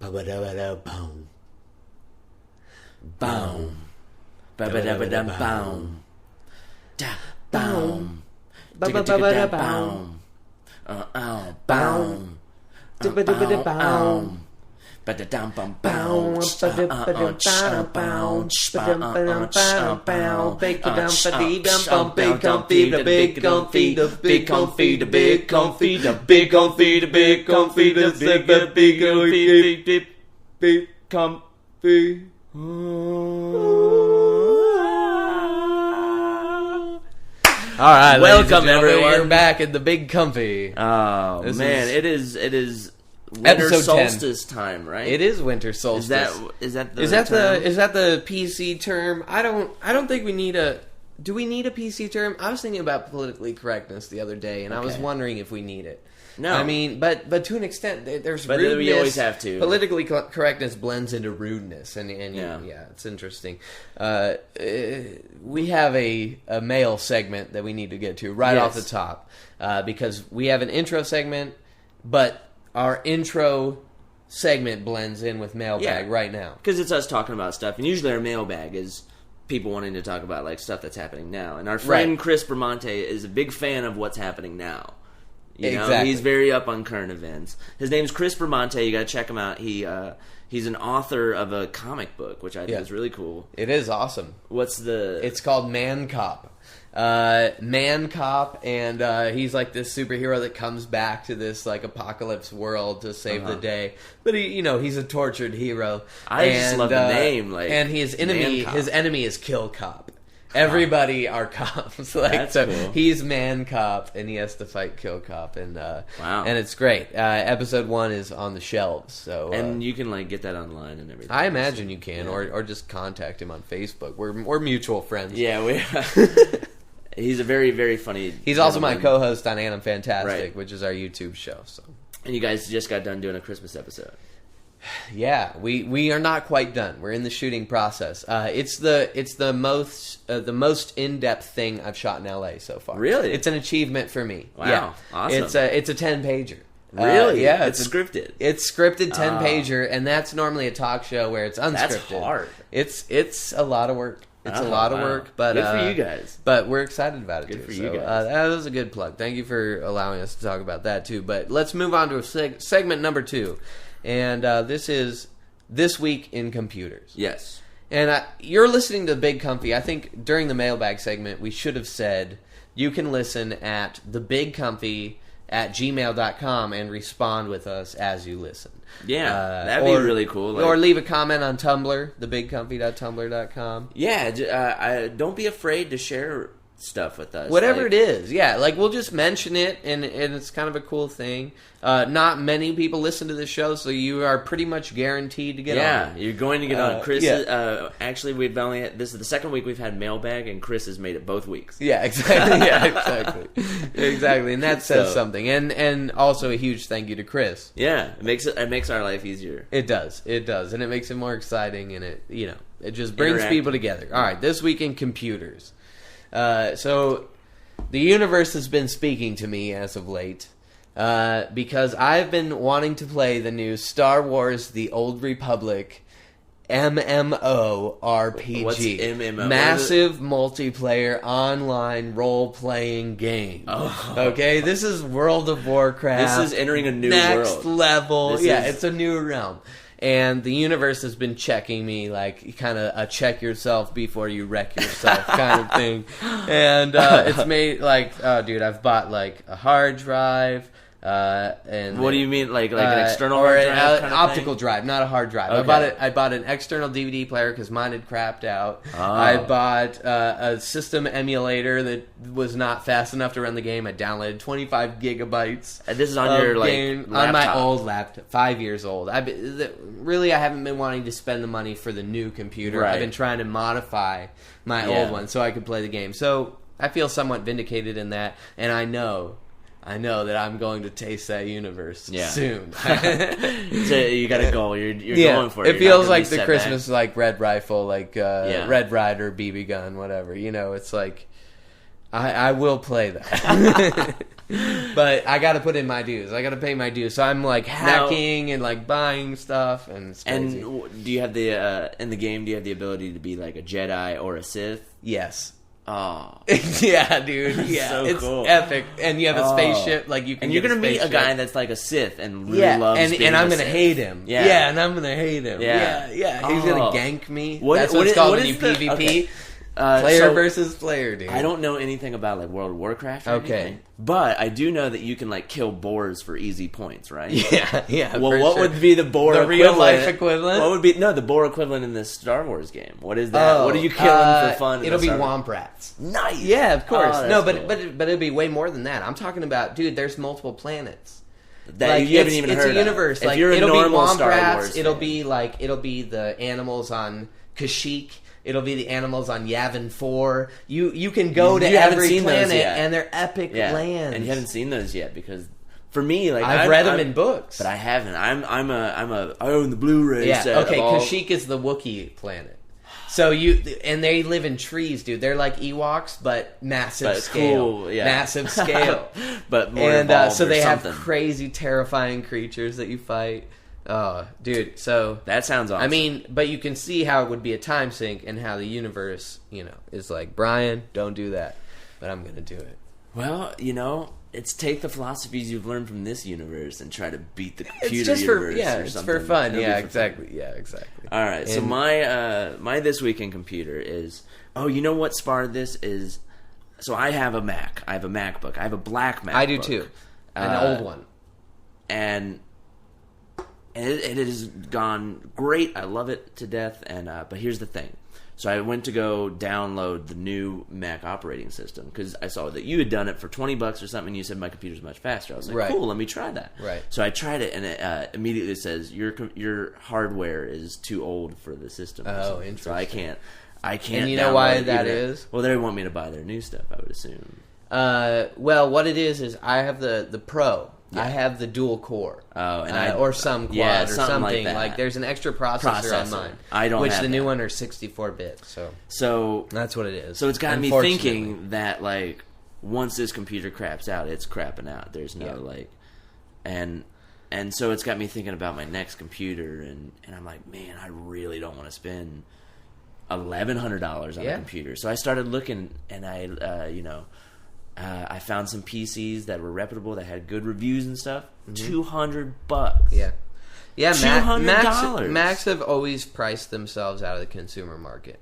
Ba-ba-da-ba-da-boom. Boom. Ba-ba-da-ba-da-boom. Da. Boom. Ba-ba-ba-ba-da-boom. Boom. Da-ba-da-ba-da-boom. Ba-da-dum-bum-boom. Big comfy, the big comfy, the big comfy, the big comfy, the big comfy, the big comfy, the big comfy, big comfy. All right, welcome everyone. You're back at the Big Comfy. Oh man, it is winter solstice time, right? It is winter solstice. Is that the PC term? I don't think we need a. Do we need a PC term? I was thinking about politically correctness the other day, and I was wondering if we need it. No, I mean, but to an extent, there's but rudeness. We always have to. Politically correctness blends into rudeness, and yeah, it's interesting. We have a mail segment that we need to get to right off the top because we have an intro segment, but our intro segment blends in with mailbag right now because it's us talking about stuff, and usually our mailbag is people wanting to talk about like stuff that's happening now. And our friend Chris Bramante is a big fan of what's happening now. You know, he's very up on current events. His name's Chris Bramante. You got to check him out. He's an author of a comic book, which I think is really cool. It is awesome. It's called Man Cop. Man Cop, and he's like this superhero that comes back to this like apocalypse world to save the day. But he's a tortured hero. I just love the name. And his enemy is Kill Cop. Everybody are cops. That's cool. He's Man Cop, and he has to fight Kill Cop, and and it's great. Episode 1 is on the shelves, so and you can like get that online and everything. I imagine you can, or just contact him on Facebook. We're mutual friends. Yeah, we. He's a very, very funny. He's also my co-host on And I'm Fantastic, which is our YouTube show. So, and you guys just got done doing a Christmas episode. Yeah, we are not quite done. We're in the shooting process. It's the most in-depth thing I've shot in LA so far. Really, it's an achievement for me. Wow, yeah. Awesome. It's a 10-pager. Really? Yeah, it's scripted. It's scripted 10-pager, and that's normally a talk show where it's unscripted. That's hard. It's a lot of work. It's a lot of work, but good for you guys. But we're excited about it good too. For you guys. That was a good plug. Thank you for allowing us to talk about that too. But let's move on to segment number 2. And this is This Week in Computers. Yes. And you're listening to Big Comfy. I think during the mailbag segment, we should have said you can listen at thebigcomfy@gmail.com and respond with us as you listen. Yeah, that'd be really cool. Or leave a comment on Tumblr, thebigcomfy.tumblr.com. Yeah, don't be afraid to share stuff with us. Whatever it is, we'll just mention it, and it's kind of a cool thing. Not many people listen to this show, so you are pretty much guaranteed to get on. Yeah, you're going to get on. Chris, actually, this is the second week we've had mailbag, and Chris has made it both weeks. Yeah, exactly. Exactly, and that says something. And also a huge thank you to Chris. Yeah, it makes our life easier. It does, and it makes it more exciting, and it just brings people together. All right, This Week in Computers. So the universe has been speaking to me as of late because I've been wanting to play the new Star Wars The Old Republic MMO RPG. What's MMO? Massive multiplayer online role-playing game. Oh. Okay, this is World of Warcraft. This is entering a new world. Next level. It's a new realm. And the universe has been checking me, like, kind of a check yourself before you wreck yourself kind of thing. And it's made, like, dude, I've bought, like, a hard drive. And what do you mean, like an external hard drive? An optical drive, not a hard drive. Okay. I bought an external DVD player because mine had crapped out. I bought a system emulator that was not fast enough to run the game. I downloaded 25 gigabytes. And this is on your laptop. On my old laptop, 5 years old. I haven't been wanting to spend the money for the new computer. Right. I've been trying to modify my old one so I could play the game. So I feel somewhat vindicated in that, and I know that I'm going to taste that universe soon. So you got a goal. You're going for it. It feels like the Christmas like Red Rifle, like Red Ryder BB gun, whatever. It's like I will play that. But I got to put in my dues. I got to pay my dues. So I'm like hacking and like buying stuff, and it's crazy. And do you have the in the game? Do you have the ability to be like a Jedi or a Sith? Yes. Oh, yeah, dude. Yeah, so it's cool. Epic. And you have a spaceship, like you can. And you're gonna meet a guy that's like a Sith and really loves and I'm gonna Sith. hate him. Yeah, and I'm gonna hate him. Yeah. He's gonna gank me. That's what it's called when you PvP. Okay. Player versus player, dude. I don't know anything about like World of Warcraft or anything, but I do know that you can like kill boars for easy points, right? Yeah. Well, what would be the boar the equivalent? real life equivalent? What would be the boar equivalent in this Star Wars game? What is that? What are you killing for fun? It'll be womp rats. Nice. Yeah, of course. No, cool. but it'll be way more than that. I'm talking about, dude. There's multiple planets. That like, you haven't even heard of. It's a universe. If like you're a it'll normal be womp Star rats. Wars It'll fan. be the animals on Kashyyyk. It'll be the animals on Yavin 4. You can go to every planet, and they're epic lands. And you haven't seen those yet because for me, like I've read them in books, but I haven't. I own the Blu-ray set. Okay, Kashyyyk is the Wookiee planet. So they live in trees, dude. They're like Ewoks, but massive scale. Cool, yeah. Massive scale. But more evolved so they something. have crazy, terrifying creatures that you fight. Oh, dude, so... That sounds awesome. I mean, but you can see how it would be a time sink and how the universe, is like, Bryan, don't do that. But I'm going to do it. Well, it's take the philosophies you've learned from this universe and try to beat the computer it's just universe it's for fun. Exactly. Yeah, exactly. All right, so my This Week in Computer is... Oh, you know what sparred this is... So I have a Mac. I have a MacBook. I have a black MacBook. I do too. An old one. And it has gone great. I love it to death. And but here's the thing. So I went to go download the new Mac operating system because I saw that you had done it for $20 or something. And you said my computer's much faster. I was like, cool, let me try that. Right. So I tried it, and it immediately says your hardware is too old for the system. Oh, interesting. So I can't. And you know why that is? Well, they want me to buy their new stuff, I would assume. Well, what it is I have the Pro. Yeah. I have the dual core. Oh, and or some quad or something. Like there's an extra processor on mine. I don't have the new that. one are 64-bit. So that's what it is. So it's got me thinking that like once this computer craps out, it's crapping out. There's no and so it's got me thinking about my next computer, and I'm like, man, I really don't want to spend $1,100 on a computer. So I started looking, and I found some PCs that were reputable, that had good reviews and stuff. $200. Yeah, $200. Macs have always priced themselves out of the consumer market.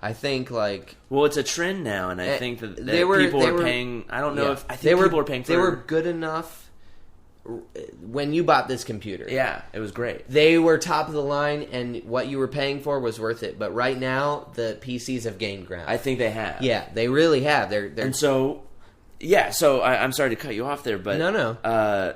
I think well, it's a trend now, and I think that people are paying. I don't know if I think people are paying for. They were good enough when you bought this computer. Yeah, it was great. They were top of the line, and what you were paying for was worth it. But right now, the PCs have gained ground. I think they have. Yeah, they really have. They're and so. Yeah, so I'm sorry to cut you off there, but no.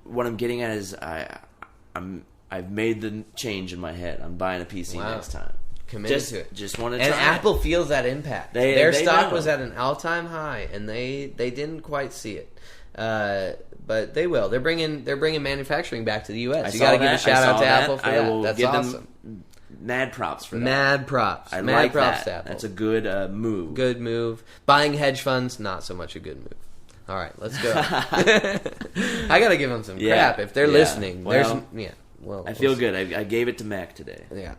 What I'm getting at is I've made the change in my head. I'm buying a PC next time. Committed to it. Just want to try. And Apple feels that impact. Their stock was at an all-time high, and they didn't quite see it. But they will. They're bringing manufacturing back to the U.S. You got to give a shout out to Apple for that. That's awesome. Mad props for that. Mad props. I Mad like props that. to Apple. That's a good move. Good move. Buying hedge funds, not so much a good move. All right, let's go. I got to give them some crap if they're listening. Well, Well, I feel good. I gave it to Mac today. Yeah.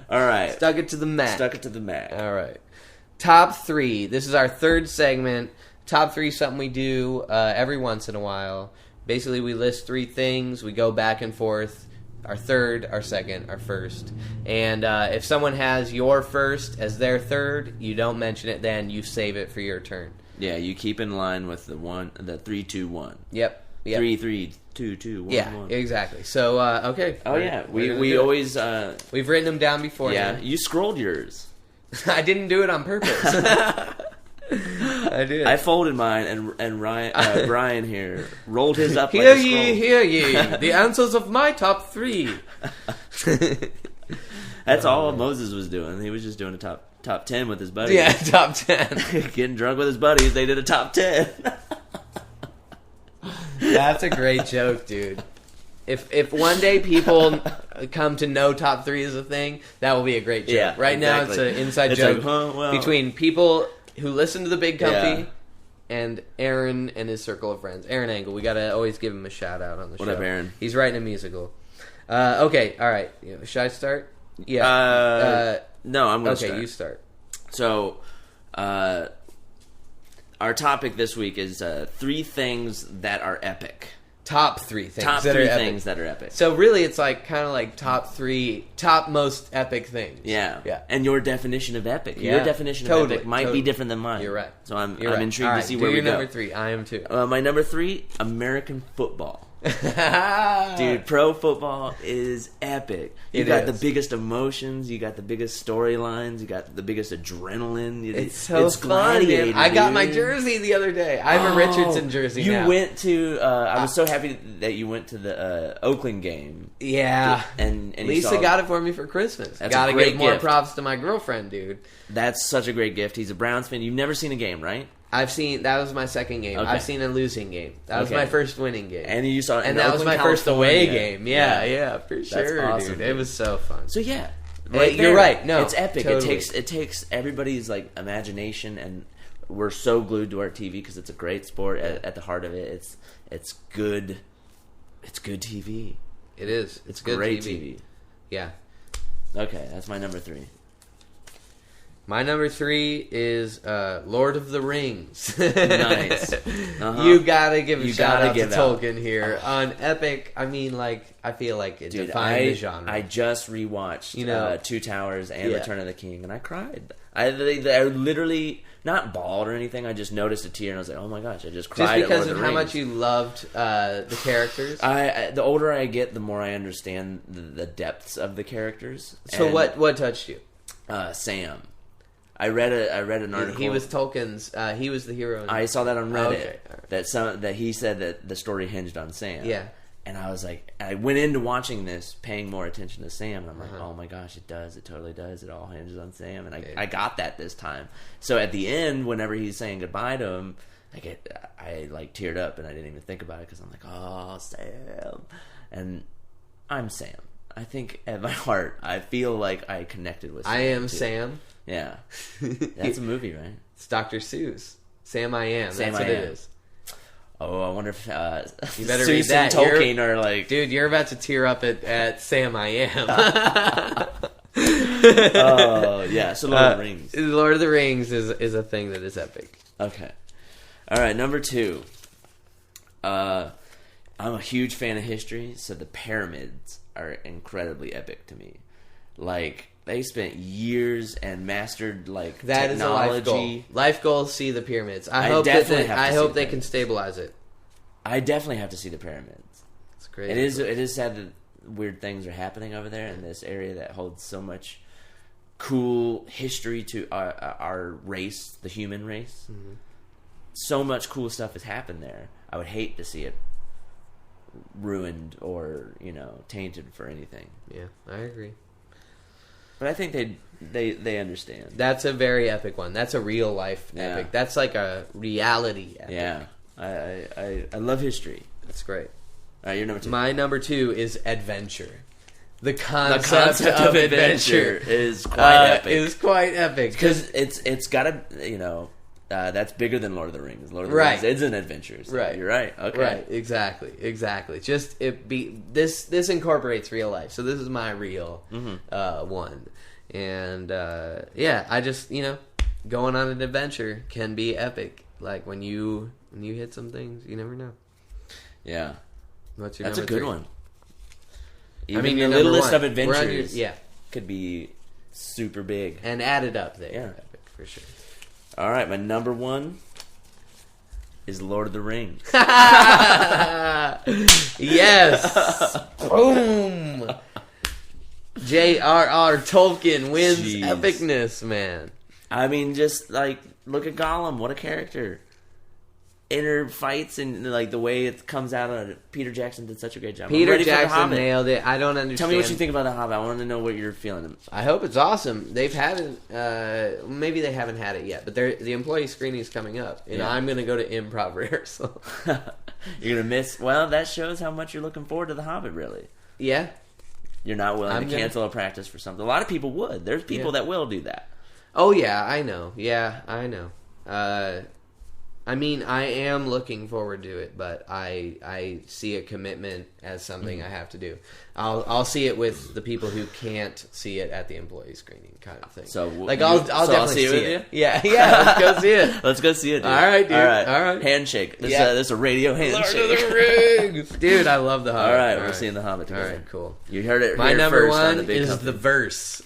All right. Stuck it to the Mac. All right. Top 3. This is our third segment. Top 3 is something we do every once in a while. Basically, we list 3 things. We go back and forth. Our third, our second, our first. And if someone has your first as their third, you don't mention it then. You save it for your turn. Yeah, you keep in line with the 3, 2, 1. Yep. 3, 3, 2, 2, 1, yeah, 1. Exactly. So, okay. Oh, yeah. We always... We've written them down before. Yeah, you scrolled yours. I didn't do it on purpose. I did. I folded mine, and Bryan here rolled his up. Hear ye, hear ye! The answers of my top 3. That's all Moses was doing. He was just doing a top 10 with his buddies. Yeah, top 10. Getting drunk with his buddies. They did a top 10. That's a great joke, dude. If one day people come to know top 3 is a thing, that will be a great joke. Yeah, right now it's an inside joke between people who listen to the Big Comfy and Aaron and his circle of friends. Aaron Angle, we gotta always give him a shout out on the show. What up, Aaron? He's writing a musical. Okay, all right. Should I start? Yeah. No, I'm gonna start. Okay, you start. So, our topic this week is 3 things that are epic. Top 3 things. Top 3 things that are epic. So really, it's like kind of like top most epic things. Yeah. Yeah. And your definition of epic. Yeah. Your definition of epic might be different than mine. You're right. So I'm intrigued to see where we go. Do your number 3. I am too. My number 3, American football. Dude, pro football is epic. You got the biggest emotions, you got the biggest storylines, you got the biggest adrenaline. It's fun, man. I got my jersey the other day. I have a Richardson jersey now. You went to I was so happy that you went to the Oakland game. Yeah. And Lisa got it for me for Christmas. Gotta give more props to my girlfriend, dude. That's such a great gift. He's a Browns fan. You've never seen a game, right? That was my second game. Okay. I've seen a losing game. That was my first winning game. And you saw that was my first away game. Yeah, for sure, awesome, dude. It was so fun. So yeah. You're right. No, it's epic. Totally. It takes everybody's like imagination, and we're so glued to our TV because it's a great sport. At the heart of it, it's good. It's good TV. It is. It's good great TV. Yeah. Okay, that's my number 3. My number 3 is Lord of the Rings. Nice. You gotta give a shout out to Tolkien here. On epic, I mean, like, I feel like it defined the genre. I just rewatched Two Towers and Return of the King, and I cried. I literally not bawled or anything. I just noticed a tear, and I was like, "Oh my gosh!" I just cried. Just because of how much you loved the characters. The older I get, the more I understand the depths of the characters. So, what touched you? Sam. I read an article. He was Tolkien's. He was the hero. I saw that on Reddit. That he said that the story hinged on Sam. Yeah. And I was like, I went into watching this paying more attention to Sam, and I'm like, oh my gosh, it does. It totally does. It all hinges on Sam, and I got that this time. So at the end, whenever he's saying goodbye to him, I teared up, and I didn't even think about it because I'm like, oh, Sam, and I'm Sam. I think at my heart, I feel like I connected with Sam. I am too. Sam. Yeah. That's a movie, right? It's Dr. Seuss. Sam I Am. That's what it is. Oh, I wonder if you better read that. And Tolkien are like... Dude, you're about to tear up at Sam I Am. Oh, yeah. So Lord of the Rings. Lord of the Rings is a thing that is epic. Okay. All right, number 2. I'm a huge fan of history, so the pyramids are incredibly epic to me. Like... They spent years and mastered that technology. Is a life goal. Life goal: see the pyramids. I hope they can stabilize it. I definitely have to see the pyramids. It's great. It is sad that weird things are happening over there in this area that holds so much cool history to our race, the human race. Mm-hmm. So much cool stuff has happened there. I would hate to see it ruined or tainted for anything. Yeah, I agree. But I think they understand. That's a very epic one. That's a real life epic. That's like a reality epic. Yeah. I love history. That's great. All right, your number 2. My number 2 is adventure. The concept of adventure is quite epic. Is quite epic because it's got to that's bigger than Lord of the Rings. Lord of the Rings is an adventure. So right, you're right. Okay, right, exactly. Just this incorporates real life. So this is my real one, and I just going on an adventure can be epic. Like when you hit some things, you never know. Yeah, what's your that's number a good 3? one. Even your little list one. of adventures could be super big and added up there. Yeah, epic for sure. All right, my number 1 is Lord of the Rings. Yes. Boom. J.R.R. Tolkien wins epicness, man. I mean, just look at Gollum. What a character. Inner fights and the way it comes out of it. Peter Jackson did such a great job. Peter Jackson nailed it. I don't understand. Tell me what you think about The Hobbit. I want to know what you're feeling. I hope it's awesome. They've had it. Maybe they haven't had it yet, but the employee screening is coming up, and I'm going to go to improv rehearsal. You're going to miss... Well, that shows how much you're looking forward to The Hobbit, really. Yeah. You're not willing to cancel a practice for something. A lot of people would. There's people that will do that. Oh, yeah, I know. Yeah, I know. I mean, I am looking forward to it, but I see a commitment as something I have to do. I'll see it with the people who can't see it at the employee screening kind of thing. So I'll definitely see it with you. Yeah, let's go see it. Let's go see it. Dude. All right, dude. All right. Handshake. This is a radio handshake. Lord of the Rings, dude. I love The Hobbit. All right, we're seeing The Hobbit together. All right, cool. You heard it. My here number first one on the Big is Comfy. the verse.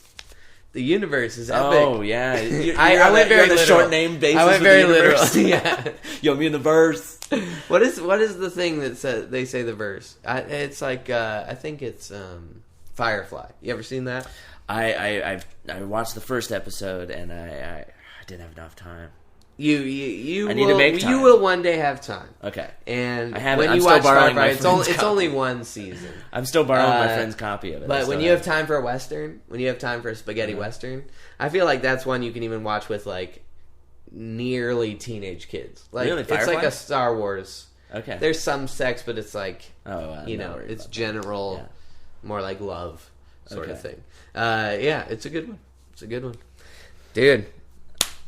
The universe is epic. Oh yeah, I went very the literal. short name basis. I went very literal. Yeah, yo, me in the verse. What is the thing that they say the verse? It's like I think it's Firefly. You ever seen that? I watched the first episode and I didn't have enough time. You I need to make time. You will one day have time. Okay. And I haven't. when I'm you still watch borrowing Firefly, my friend's it's copy. only one season. I'm still borrowing my friend's copy of it. But when you have time for a Western, when you have time for a spaghetti Western, I feel like that's one you can even watch with like nearly teenage kids. Like really? It's like a Star Wars. Okay. There's some sex, but it's like it's that. general, more like love sort of thing. It's a good one. It's a good one, dude.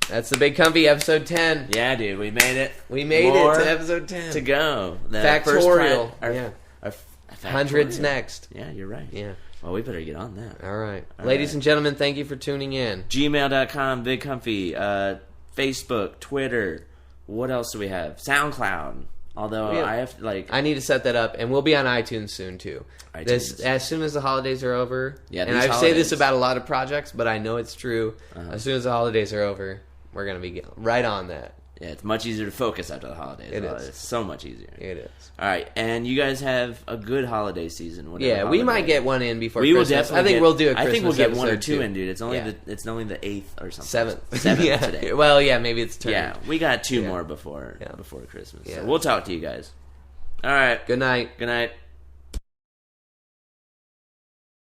That's the Big Comfy episode 10. Yeah, dude, we made it. We made it to episode 10 to go. The Factorial. Our Hundreds next. Yeah, you're right. Yeah. Well, we better get on that. All right. Ladies and gentlemen, thank you for tuning in. Gmail.com, Big Comfy, Facebook, Twitter. What else do we have? SoundCloud. Although I have to, I need to set that up, and we'll be on iTunes soon too. As soon as the holidays are over. Yeah, and I say this about a lot of projects, but I know it's true. As soon as the holidays are over, we're gonna be right on that. Yeah, it's much easier to focus after the holidays. It is. It's so much easier. It is. All right, and you guys have a good holiday season. Yeah, we might get one in before we Christmas. will definitely. I think we'll do a Christmas I think we'll get one or two too. in, dude. It's only the 8th or something. 7th today. Well, yeah, maybe it's turned. Yeah, we got two more before Christmas. So we'll talk to you guys. All right. Good night. Good night.